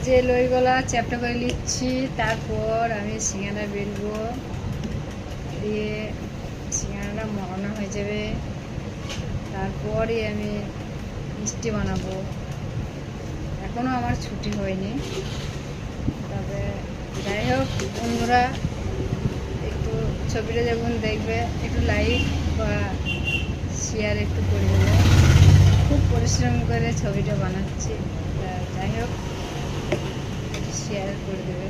যে লইগলা চ্যাপটা করে নিচ্ছি, তারপর আমি সিঙ্গারা বেলবো, দিয়ে সিঙ্গারাটা মরানো হয়ে যাবে, তারপরই আমি মিষ্টি বানাবো। এখনও আমার ছুটি হয়নি, তবে যাই হোক বন্ধুরা, একটু ছবিটা যখন দেখবে একটু লাইক বা শেয়ার একটু করে দেবে। খুব পরিশ্রম করে ছবিটা বানাচ্ছি, যাই হোক শেয়ার করে দেবে।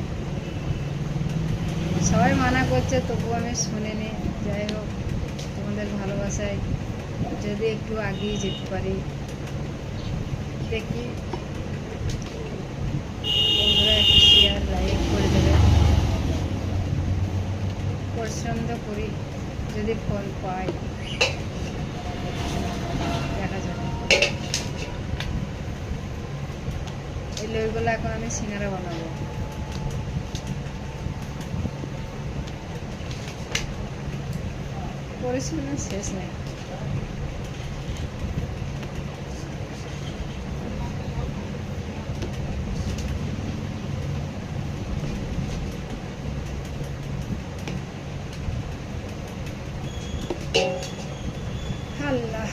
সবাই মানা করছে, তবুও আমি শুনিনি। যাই হোক, তোমাদের ভালোবাসায় যদি একটু এগিয়ে যেতে পারি, দেখি বন্ধুরা একটু শেয়ার লাইক করে দেবে। পরিশ্রম তো করি, যদি ফল পাই দেখা যাবে। এই লইগুলো এখন আমি সিঙ্গারা বানাবো। পরিশ্রমের শেষ নেই। আল্লাহ।